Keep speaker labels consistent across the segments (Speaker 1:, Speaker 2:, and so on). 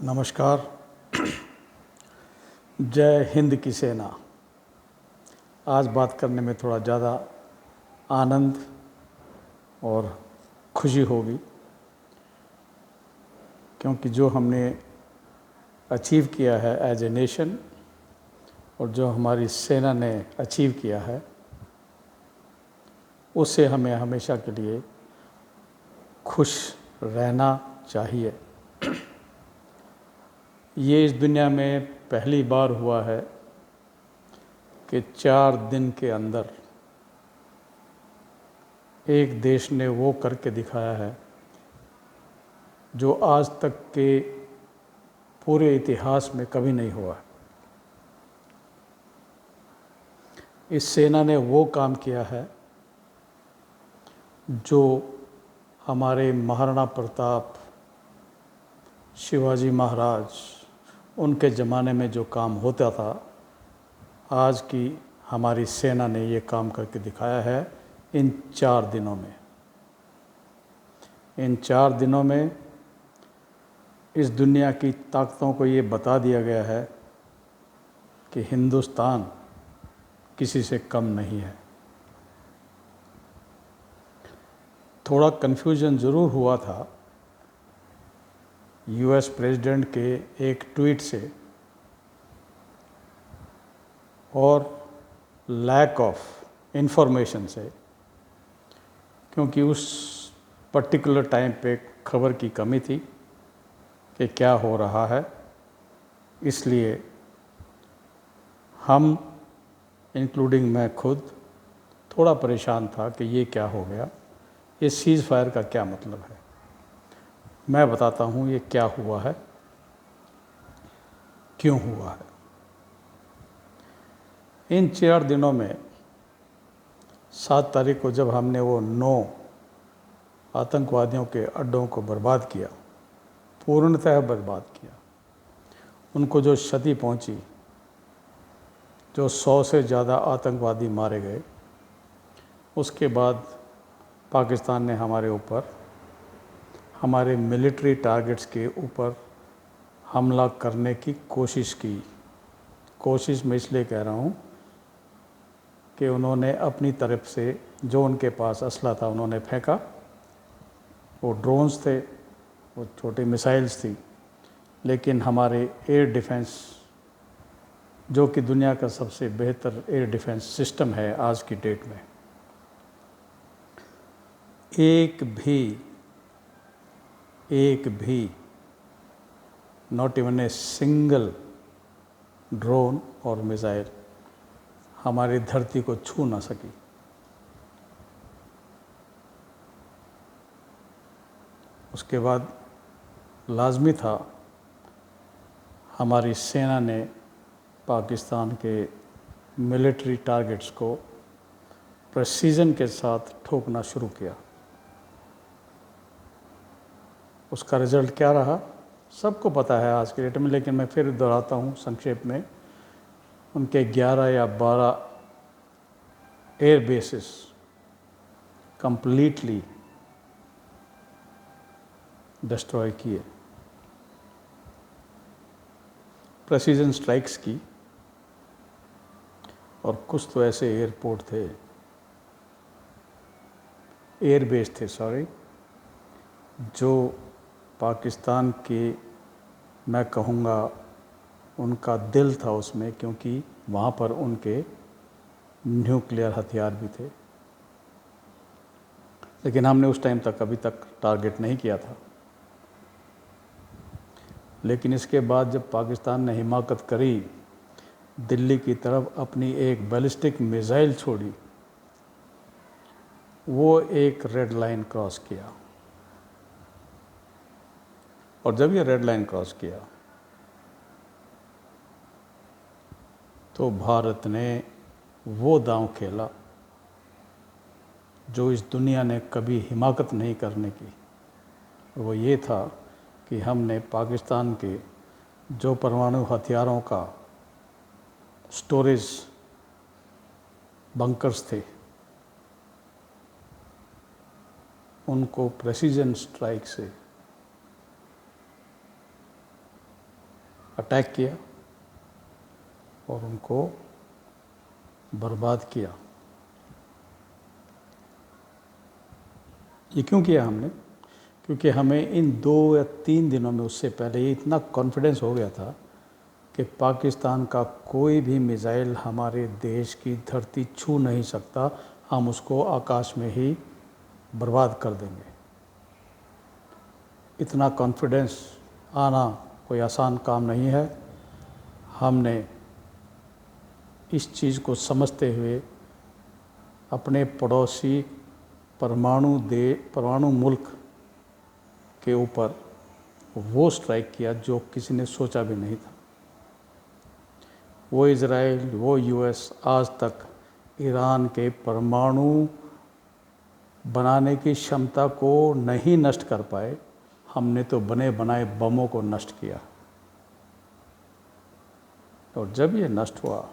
Speaker 1: नमस्कार। जय हिंद की सेना। आज बात करने में थोड़ा ज़्यादा आनंद और खुशी होगी, क्योंकि जो हमने अचीव किया है एज ए नेशन और जो हमारी सेना ने अचीव किया है, उससे हमें हमेशा के लिए खुश रहना चाहिए। ये इस दुनिया में पहली बार हुआ है कि 4 दिन के अंदर एक देश ने वो करके दिखाया है जो आज तक के पूरे इतिहास में कभी नहीं हुआ। इस सेना ने वो काम किया है जो हमारे महाराणा प्रताप, शिवाजी महाराज, उनके ज़माने में जो काम होता था, आज की हमारी सेना ने ये काम करके दिखाया है इन 4 दिनों में। इन 4 दिनों में इस दुनिया की ताकतों को ये बता दिया गया है कि हिंदुस्तान किसी से कम नहीं है। थोड़ा कन्फ्यूजन ज़रूर हुआ था यूएस प्रेसिडेंट के एक ट्वीट से और लैक ऑफ इंफॉर्मेशन से, क्योंकि उस पर्टिकुलर टाइम पे खबर की कमी थी कि क्या हो रहा है। इसलिए हम, इंक्लूडिंग मैं खुद, थोड़ा परेशान था कि ये क्या हो गया, ये सीज़ फायर का क्या मतलब है। मैं बताता हूँ ये क्या हुआ है, क्यों हुआ है। इन 4 दिनों में 7 तारीख को जब हमने वो 9 आतंकवादियों के अड्डों को बर्बाद किया, पूर्णतः बर्बाद किया, उनको जो क्षति पहुंची, जो 100 से ज़्यादा आतंकवादी मारे गए, उसके बाद पाकिस्तान ने हमारे ऊपर, हमारे मिलिट्री टारगेट्स के ऊपर हमला करने की कोशिश की। कोशिश मैं इसलिए कह रहा हूँ कि उन्होंने अपनी तरफ से जो उनके पास असला था उन्होंने फेंका। वो ड्रोन्स थे, वो छोटी मिसाइल्स थी, लेकिन हमारे एयर डिफेंस, जो कि दुनिया का सबसे बेहतर एयर डिफेंस सिस्टम है आज की डेट में, एक भी not even a single drone और मिसाइल हमारी धरती को छू ना सकी। उसके बाद लाजमी था हमारी सेना ने पाकिस्तान के मिलिट्री टारगेट्स को प्रेसीजन के साथ ठोकना शुरू किया। उसका रिज़ल्ट क्या रहा सबको पता है आज के डेट में, लेकिन मैं फिर दोहराता हूँ संक्षेप में। उनके 11 या 12 एयर बेसिस कंप्लीटली डिस्ट्रॉय किए, प्रेसीजन स्ट्राइक्स की। और कुछ तो ऐसे एयरपोर्ट थे, एयरबेस थे सॉरी, जो पाकिस्तान के, मैं कहूँगा उनका दिल था उसमें, क्योंकि वहाँ पर उनके न्यूक्लियर हथियार भी थे। लेकिन हमने उस टाइम तक अभी तक टारगेट नहीं किया था। लेकिन इसके बाद जब पाकिस्तान ने हिमाकत करी, दिल्ली की तरफ अपनी एक बैलिस्टिक मिसाइल छोड़ी, वो एक रेड लाइन क्रॉस किया। और जब ये रेड लाइन क्रॉस किया तो भारत ने वो दांव खेला जो इस दुनिया ने कभी हिमाकत नहीं करने की। वो ये था कि हमने पाकिस्तान के जो परमाणु हथियारों का स्टोरेज बंकर्स थे, उनको प्रेसिजन स्ट्राइक से अटैक किया और उनको बर्बाद किया। ये क्यों किया हमने? क्योंकि हमें इन 2 या 3 दिनों में, उससे पहले ही इतना कॉन्फिडेंस हो गया था कि पाकिस्तान का कोई भी मिसाइल हमारे देश की धरती छू नहीं सकता, हम उसको आकाश में ही बर्बाद कर देंगे। इतना कॉन्फिडेंस आना कोई आसान काम नहीं है। हमने इस चीज़ को समझते हुए अपने पड़ोसी परमाणु मुल्क के ऊपर वो स्ट्राइक किया जो किसी ने सोचा भी नहीं था। वो इज़राइल, वो यूएस आज तक ईरान के परमाणु बनाने की क्षमता को नहीं नष्ट कर पाए, हमने तो बने बनाए बमों को नष्ट किया। और जब ये नष्ट हुआ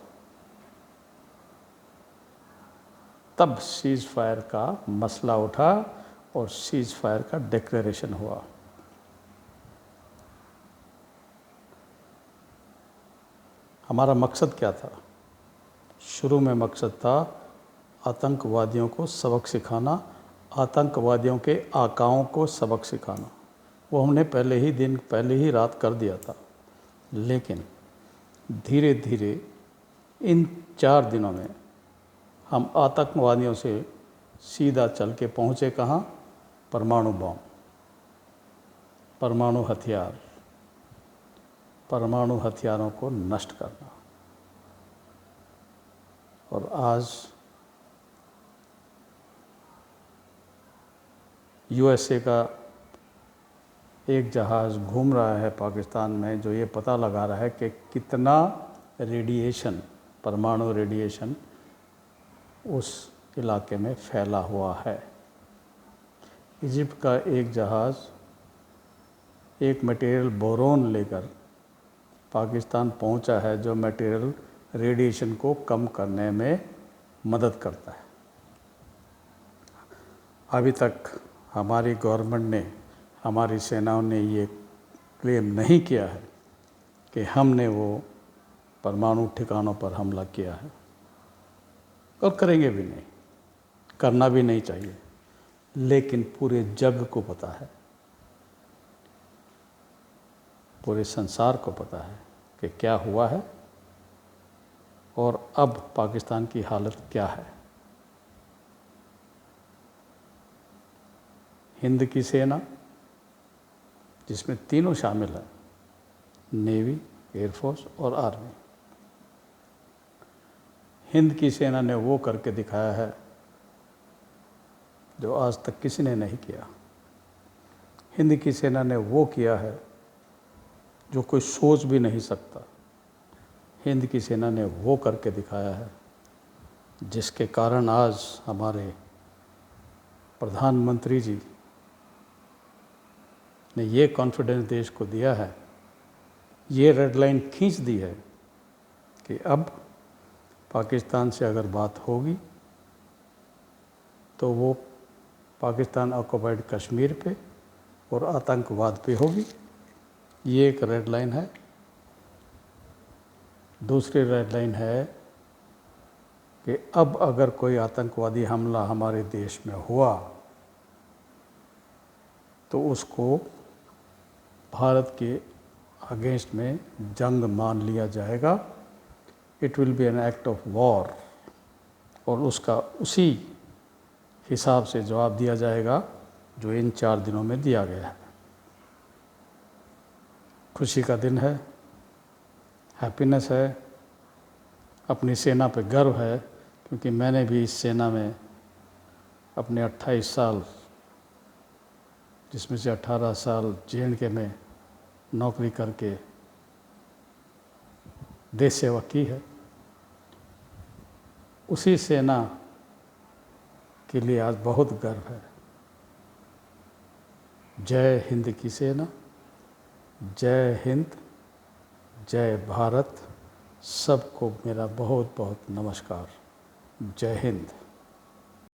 Speaker 1: तब सीज़ फायर का मसला उठा और सीज़ फायर का डिक्लेरेशन हुआ। हमारा मकसद क्या था? शुरू में मकसद था आतंकवादियों को सबक सिखाना, आतंकवादियों के आकाओं को सबक सिखाना। वो हमने पहले ही रात कर दिया था। लेकिन धीरे धीरे इन 4 दिनों में हम आतंकवादियों से सीधा चल के पहुँचे कहाँ? परमाणु बम, परमाणु हथियार, परमाणु हथियारों को नष्ट करना। और आज यूएसए का एक जहाज़ घूम रहा है पाकिस्तान में जो ये पता लगा रहा है कि कितना रेडिएशन, परमाणु रेडिएशन उस इलाके में फैला हुआ है। इजिप्ट का एक जहाज़ एक मटेरियल बोरोन लेकर पाकिस्तान पहुंचा है जो मटेरियल रेडिएशन को कम करने में मदद करता है। अभी तक हमारी गवर्नमेंट ने, हमारी सेनाओं ने ये क्लेम नहीं किया है कि हमने वो परमाणु ठिकानों पर हमला किया है, और करेंगे भी नहीं, करना भी नहीं चाहिए। लेकिन पूरे जग को पता है, पूरे संसार को पता है कि क्या हुआ है और अब पाकिस्तान की हालत क्या है। हिंद की सेना, जिसमें तीनों शामिल हैं, नेवी, एयरफोर्स और आर्मी, हिंद की सेना ने वो करके दिखाया है जो आज तक किसी ने नहीं किया। हिंद की सेना ने वो किया है जो कोई सोच भी नहीं सकता। हिंद की सेना ने वो करके दिखाया है जिसके कारण आज हमारे प्रधानमंत्री जी ने ये कॉन्फिडेंस देश को दिया है, ये रेड लाइन खींच दी है कि अब पाकिस्तान से अगर बात होगी तो वो पाकिस्तान ऑक्युपाइड कश्मीर पे और आतंकवाद पे होगी। ये एक रेड लाइन है। दूसरी रेड लाइन है कि अब अगर कोई आतंकवादी हमला हमारे देश में हुआ तो उसको भारत के अगेंस्ट में जंग मान लिया जाएगा। It will be an act of war, और उसका उसी हिसाब से जवाब दिया जाएगा जो इन 4 दिनों में दिया गया है। खुशी का दिन है, हैप्पीनेस है, अपनी सेना पे गर्व है, क्योंकि मैंने भी इस सेना में अपने 28 साल, जिसमें से 18 साल JNK में नौकरी करके देश सेवा की है। उसी सेना के लिए आज बहुत गर्व है। जय हिंद की सेना, जय हिंद, जय भारत। सबको मेरा बहुत बहुत नमस्कार। जय हिंद।